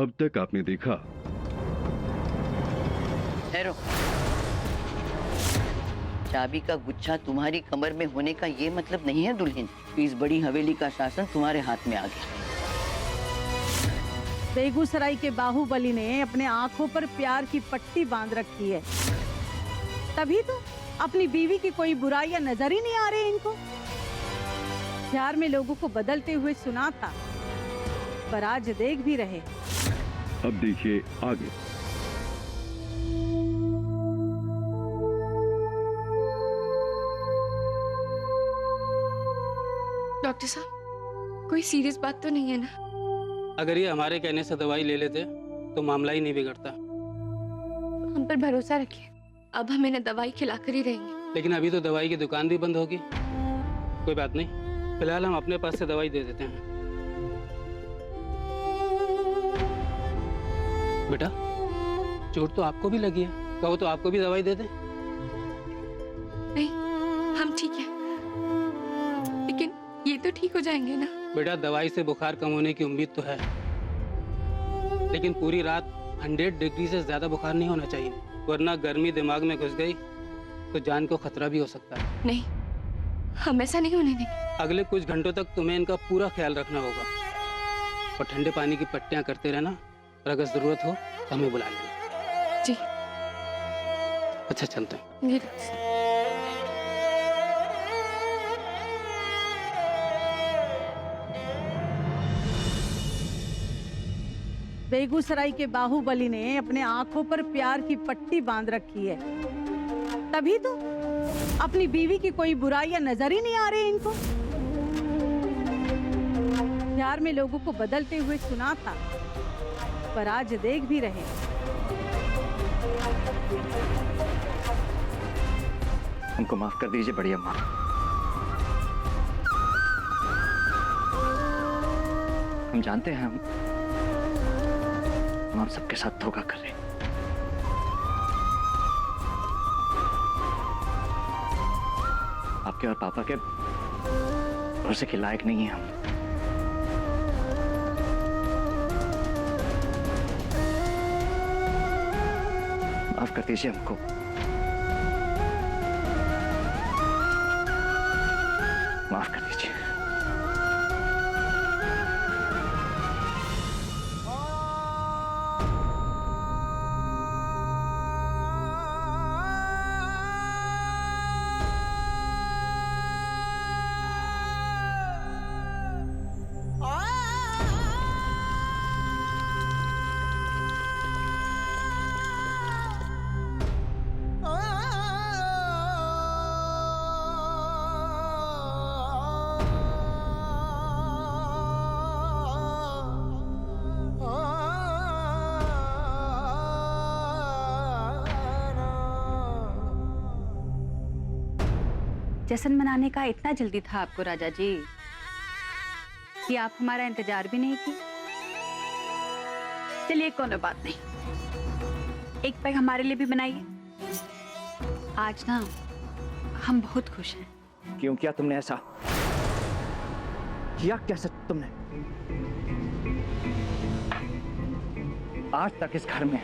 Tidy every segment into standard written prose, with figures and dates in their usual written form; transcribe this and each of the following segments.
अब तक आपने देखा। ठहरो। चाबी का गुच्छा तुम्हारी कमर में होने का ये मतलब नहीं है दुल्हन कि इस बड़ी हवेली का शासन तुम्हारे हाथ में आ गया। बेगूसराय के बाहुबली ने अपने आंखों पर प्यार की पट्टी बांध रखी है, तभी तो अपनी बीवी की कोई बुराइयां नजर ही नहीं आ रही इनको। प्यार में लोगों को बदलते हुए सुना था, पर आज देख भी रहे। अब देखिए आगे। डॉक्टर साहब, कोई सीरियस बात तो नहीं है ना? अगर ये हमारे कहने से दवाई ले लेते तो मामला ही नहीं बिगड़ता। हम पर भरोसा रखिए, अब हम इन्हें दवाई खिलाकर ही रहेंगे। लेकिन अभी तो दवाई की दुकान भी बंद होगी। कोई बात नहीं, फिलहाल हम अपने पास से दवाई दे देते हैं। बेटा, चोट तो आपको भी लगी है, कहो तो आपको भी दवाई दे दें? नहीं, हम ठीक हैं, लेकिन ये तो ठीक हो जाएंगे ना? बेटा, दवाई से बुखार कम होने की उम्मीद तो है, लेकिन पूरी रात 100 डिग्री से ज्यादा बुखार नहीं होना चाहिए, वरना गर्मी दिमाग में घुस गई तो जान को खतरा भी हो सकता है। नहीं, हम ऐसा नहीं होने देंगे। अगले कुछ घंटों तक तुम्हें इनका पूरा ख्याल रखना होगा और ठंडे पानी की पट्टियां करते रहना, और अगर जरूरत हो तो हमें बुला लेना। जी। अच्छा, चलते हैं। जी डॉक्टर साहब। बेगूसराय के बाहुबली ने अपने आंखों पर प्यार की पट्टी बांध रखी है, तभी तो अपनी बीवी की कोई बुराइयां नजर ही नहीं आ रही इनको। प्यार में लोगों को बदलते हुए सुना था, पर आज देख भी रहे। हमको माफ कर दीजिए बड़ी अम्मा। हम जानते हैं हम आप सबके साथ धोखा कर रहे हैं। आपके और पापा के भरोसे के लायक नहीं है हम। माफ कर दीजिए हमको। माफ कर दीजिए। जश्न मनाने का इतना जल्दी था आपको राजा जी कि आप हमारा इंतजार भी नहीं की। चलिए, कोनो बात नहीं, एक पैग हमारे लिए भी बनाइए। आज ना हम बहुत खुश हैं। क्यों किया तुमने ऐसा? किया कैसे तुमने? आज तक इस घर में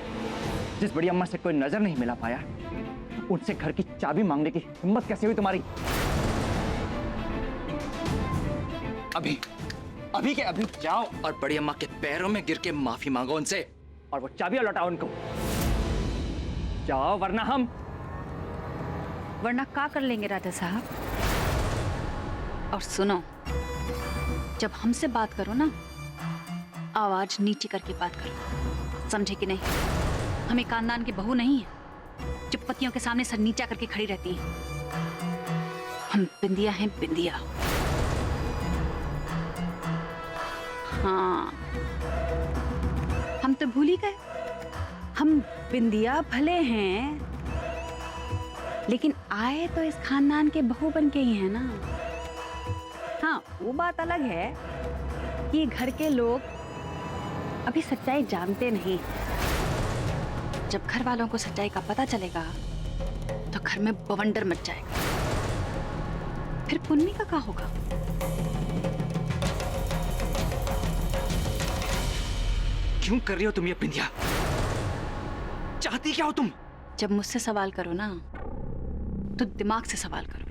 जिस बड़ी अम्मा से कोई नजर नहीं मिला पाया, उनसे घर की चाबी मांगने की हिम्मत कैसे हुई तुम्हारी? अभी के अभी जाओ और बड़ी अम्मा के पैरों में गिर के माफी मांगो उनसे, और वो चाबी लौटाओ उनको। जाओ, वरना क्या कर लेंगे राजा साहब? और सुनो, जब हमसे बात करो ना, आवाज नीची करके बात करो, समझे कि नहीं? हमें खानदान की बहू नहीं है जो पतियों के सामने सर नीचा करके खड़ी रहती है। हम बिंदिया हैं, बिंदिया। हाँ, हम तो भूल ही गए, हम बिंदिया भले हैं लेकिन आए तो इस खानदान के बहू बन के ही है ना। हाँ, वो बात अलग है कि घर के लोग अभी सच्चाई जानते नहीं। जब घर वालों को सच्चाई का पता चलेगा तो घर में बवंडर मच जाएगा। फिर पुन्नी का क्या होगा? क्यों कर रही हो तुम ये बिंदिया? चाहती क्या हो तुम? जब मुझसे सवाल करो ना तो दिमाग से सवाल करो,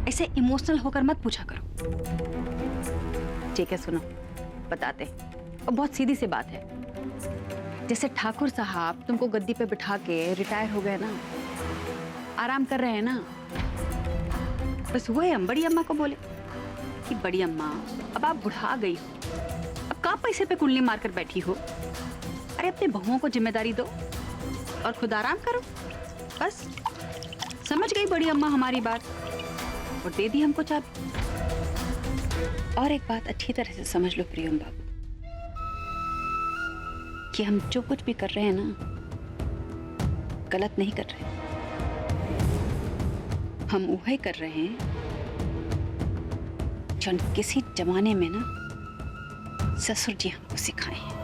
ऐसे इमोशनल होकर मत पूछा करो। ठीक है, सुनो बताते। और बहुत सीधी सी बात है, जैसे ठाकुर साहब तुमको गद्दी पे बिठा के रिटायर हो गए ना, आराम कर रहे हैं ना, बस वही हम बड़ी अम्मा को बोले कि बड़ी अम्मा अब आप बुढ़ा गई हो, अब कहाँ पैसे पे कुंडली मारकर बैठी हो, अरे अपने बहुओं को जिम्मेदारी दो और खुद आराम करो। बस समझ गई बड़ी अम्मा हमारी बात और दे दी हमको चाबी। और एक बात अच्छी तरह से समझ लो प्रियम बाबू, कि हम जो कुछ भी कर रहे हैं ना, गलत नहीं कर रहे। हम वही कर रहे हैं जो किसी जमाने में ना ससुर जी हमको सिखाए हैं।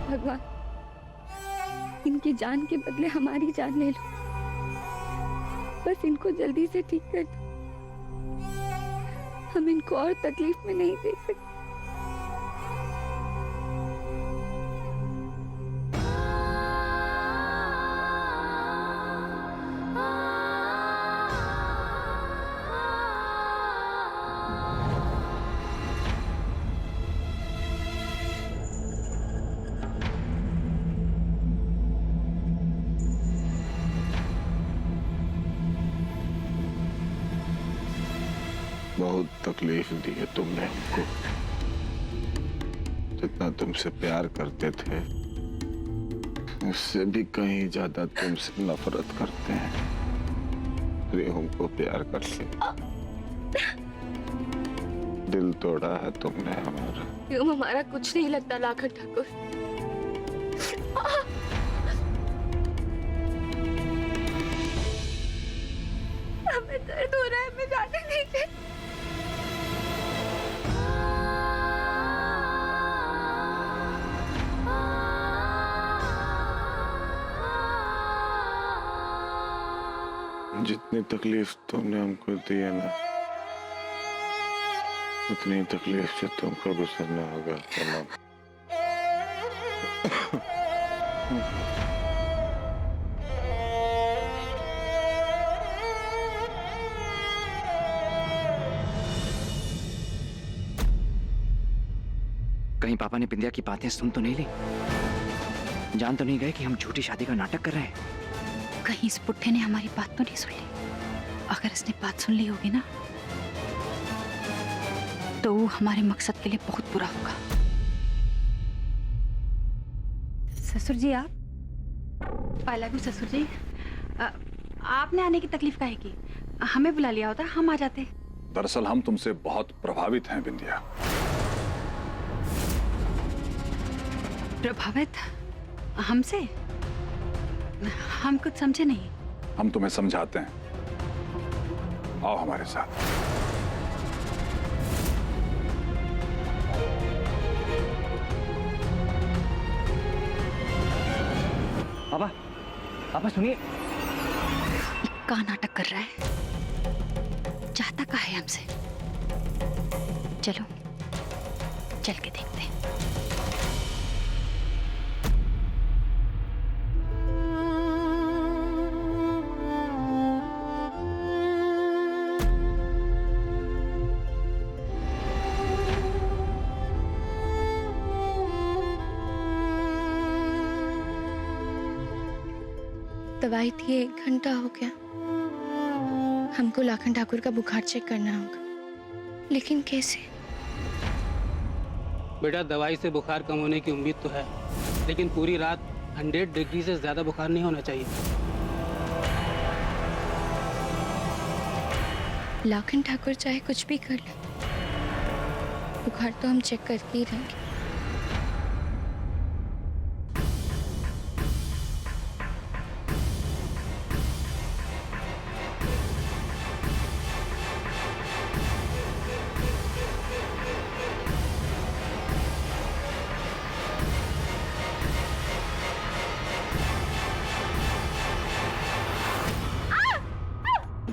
भगवान, इनकी जान के बदले हमारी जान ले लो, बस इनको जल्दी से ठीक कर दो। हम इनको और तकलीफ में नहीं देख सकते। बहुत तकलीफ दी है तुमने हमको। जितना तुमसे प्यार करते थे उससे भी कहीं ज्यादा तुमसे नफरत करते हैं। फिर हमको प्यार करके दिल तोड़ा है तुमने हमारा। क्यों हमारा कुछ नहीं लगता लाखन ठाकुर। हमें दर्द हो रहा है, हमें जाने दीजिए। जितनी तकलीफ तुमने हमको दी है ना, उतनी तकलीफ से तुमको गुजरना होगा तमाम। कहीं पापा ने बिंदिया की बातें सुन तो नहीं ली? जान तो नहीं गए कि हम झूठी शादी का नाटक कर रहे हैं? कहीं इस पुट्ठे ने हमारी बात तो नहीं सुन ली? अगर इसने बात सुन ली होगी ना तो वो हमारे मकसद के लिए बहुत बुरा होगा। ससुर जी आप, आई लव यू ससुर जी। आपने आने की तकलीफ काहे की? हमें बुला लिया होता, हम आ जाते। दरअसल हम तुमसे बहुत प्रभावित हैं बिंदिया। प्रभावित हमसे? हम कुछ समझे नहीं। हम तुम्हें समझाते हैं, आओ हमारे साथ। पापा, पापा सुनिए। क्या नाटक कर रहा है? चाहता क्या है हमसे? चलो चल के देखते हैं। दवाई दिए 1 घंटा हो गया। हमको लाखन ठाकुर का बुखार चेक करना होगा, लेकिन कैसे? बेटा, दवाई से बुखार कम होने की उम्मीद तो है, लेकिन पूरी रात 100 डिग्री से ज्यादा बुखार नहीं होना चाहिए। लाखन ठाकुर चाहे कुछ भी कर ले, बुखार तो हम चेक करके ही रहेंगे।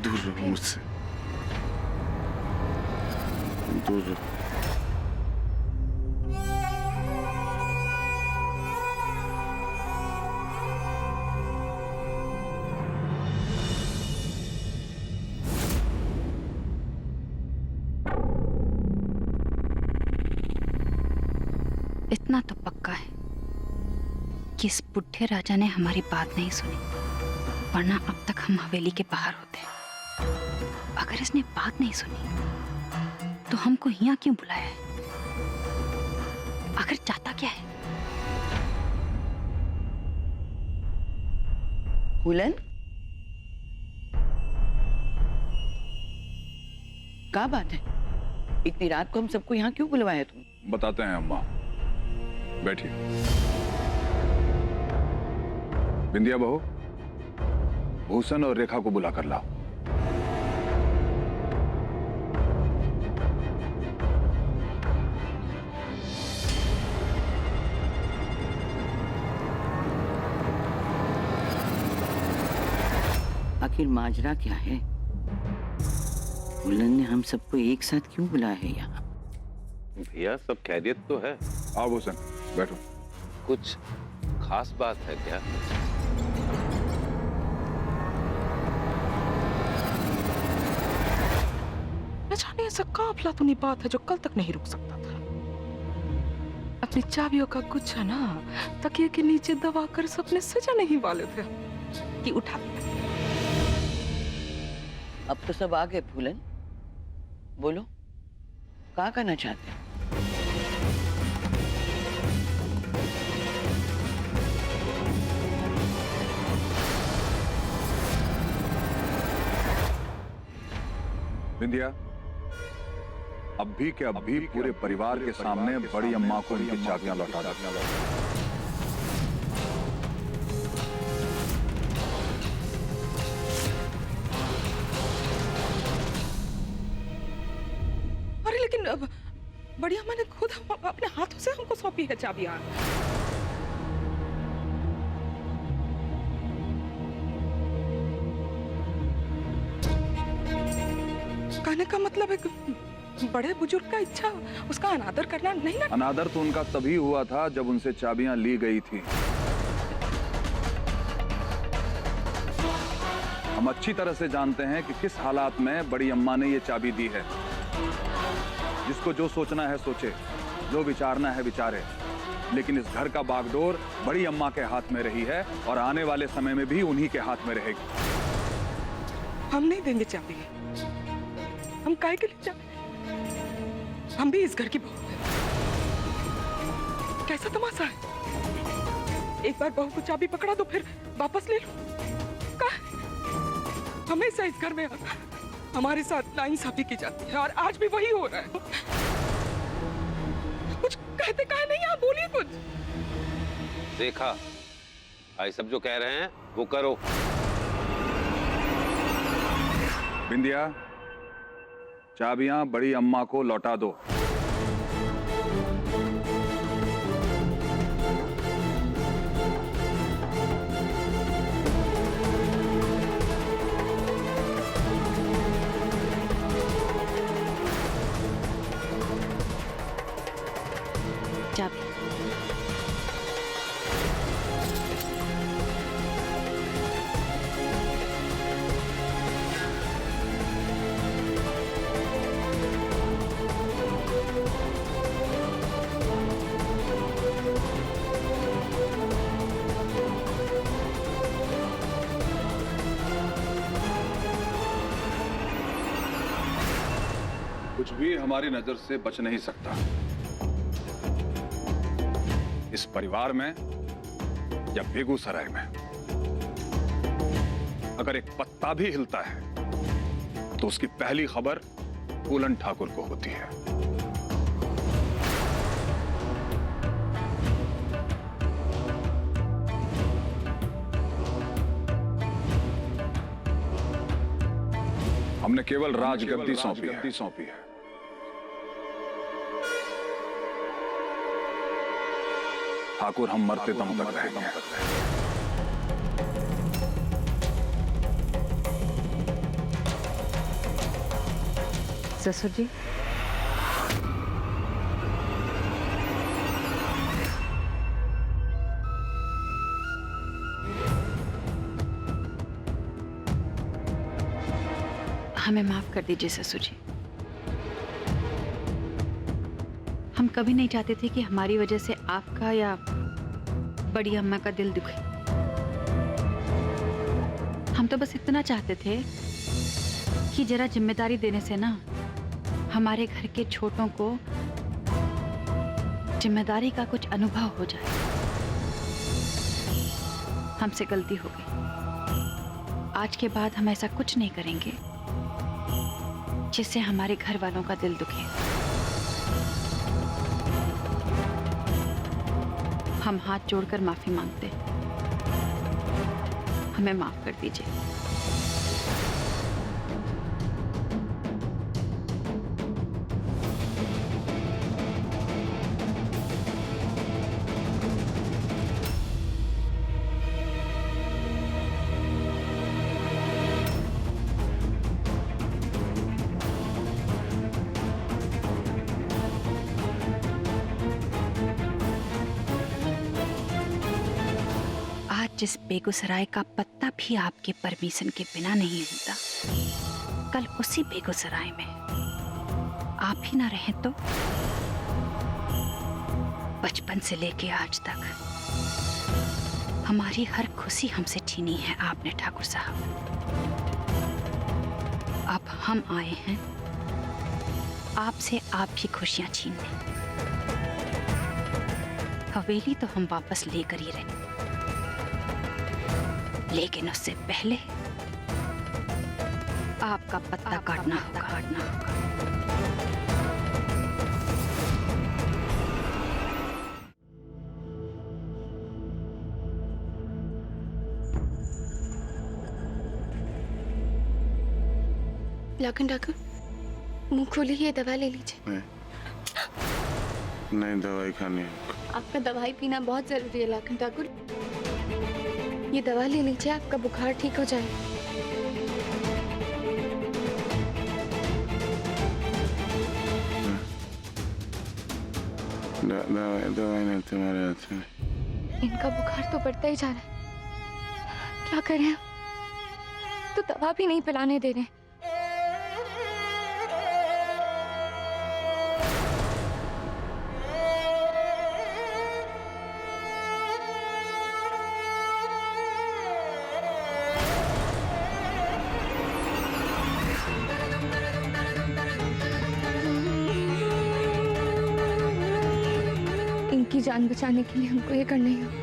दूर रहो मुझसे, दूर रहो। इतना तो पक्का है कि इस बुढ़े राजा ने हमारी बात नहीं सुनी, वरना अब तक हम हवेली के बाहर होते। अगर इसने बात नहीं सुनी तो हमको यहाँ क्यों बुलाया है? आखिर चाहता क्या है? हुलन, क्या बात है? इतनी रात को हम सबको यहाँ क्यों बुलवाया तुम? बताते हैं अम्मा, बैठिए। बिंदिया बहू, भूषण और रेखा को बुला कर लाओ। आखिर माजरा क्या है? हुलन ने हम सबको एक साथ क्यों बुलाया है यहाँ? भैया, सब खैरियत तो है? आओ भूषण, बैठो। कुछ खास बात है क्या? न जाने ऐसा क्या अफलातूनी बात है जो कल तक नहीं रुक सकता था। अपनी चाबियों का गुच्छा ना तकिए के नीचे दबाकर सपने सजाने ही वाले थे कि उठा लिया। अब तो सब आ गए। फूलन, बोलो, क्या करना चाहते हैं? बिंदिया, अभी के अभी पूरे परिवार के सामने बड़ी अम्मा को उनकी चाबियां लौटा दो। अरे लेकिन अब बड़ी अम्मा ने खुद अपने हाथों से हमको सौंपी है चाबियां। कहने का मतलब है कि बड़े बुजुर्ग का इच्छा उसका अनादर करना नहीं ना? अनादर तो उनका तभी हुआ था जब उनसे चाबियां ली गई थी। हम अच्छी तरह से जानते हैं कि किस हालात में बड़ी अम्मा ने ये चाबी दी है। जिसको जो सोचना है सोचे, जो विचारना है विचारे, लेकिन इस घर का बागडोर बड़ी अम्मा के हाथ में रही है और आने वाले समय में भी उन्हीं के हाथ में रहेगी। हम नहीं देंगे चाबी। हम काहे के लिए चाबी? हम भी इस घर की बहू हैं। कैसा तमाशा है? एक बार बहू को चाबी पकड़ा तो फिर वापस ले लो। हमेशा इस घर में हमारे साथ नाइंसाफी की जाती है और आज भी वही हो रहा है। कुछ कहते काहे नहीं? आप बोलिए कुछ। देखा, भाई सब जो कह रहे हैं वो करो। बिंदिया, चाबियां बड़ी अम्मा को लौटा दो। चाबी। कुछ भी हमारी नजर से बच नहीं सकता, इस परिवार में या बेगूसराय में। अगर एक पत्ता भी हिलता है तो उसकी पहली खबर फूलन ठाकुर को होती है। हमने केवल राजगद्दी सौंपी है। ठाकुर हम मरते दम तक रहेंगे। ससुर जी, हमें माफ कर दीजिए ससुर जी। हम कभी नहीं चाहते थे कि हमारी वजह से आपका या बड़ी अम्मा का दिल दुखे। हम तो बस इतना चाहते थे कि जरा जिम्मेदारी देने से ना हमारे घर के छोटों को जिम्मेदारी का कुछ अनुभव हो जाए। हमसे गलती हो गई। आज के बाद हम ऐसा कुछ नहीं करेंगे जिससे हमारे घर वालों का दिल दुखे। हम हाथ जोड़कर माफी मांगते हैं। हमें माफ कर दीजिए। जिस बेगूसराय का पत्ता भी आपके परमिशन के बिना नहीं हिलता, कल उसी बेगूसराय में आप ही ना रहें तो? बचपन से लेके आज तक हमारी हर खुशी हमसे छीनी है आपने ठाकुर साहब। अब हम आए हैं आपसे आपकी खुशियां छीनने। हवेली तो हम वापस लेकर ही रहे, लेकिन उससे पहले आपका पत्ता काटना होगा। लाखन ठाकुर, मुंह खोलिए, ये दवा ले लीजिए। नहीं, दवाई खानी है। आपका दवाई पीना बहुत जरूरी है लाखन ठाकुर। ये दवा ले लीजिए, आपका बुखार ठीक हो जाए। दवाई नहीं तुम्हारे हाथ में। इनका बुखार तो बढ़ता ही जा रहा है, क्या करें हम? तो दवा भी नहीं पिलाने दे रहे। इनकी जान बचाने के लिए हमको ये करना ही होगा।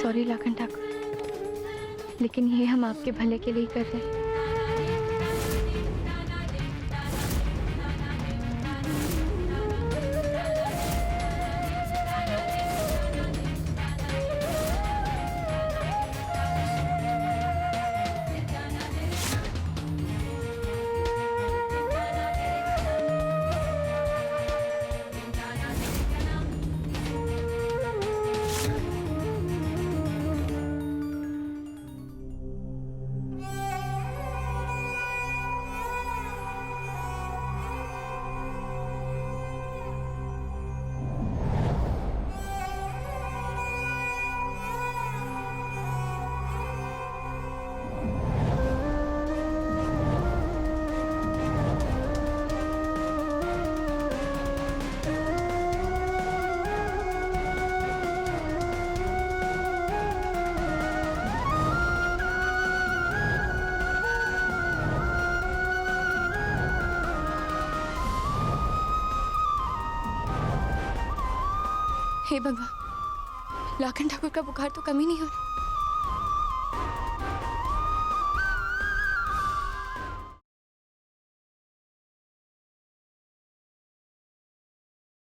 सॉरी लाखन ठाकुर, लेकिन ये हम आपके भले के लिए ही कर रहे हैं। हे भगवान, लाखन ठाकुर का बुखार तो कम ही नहीं हो रहा।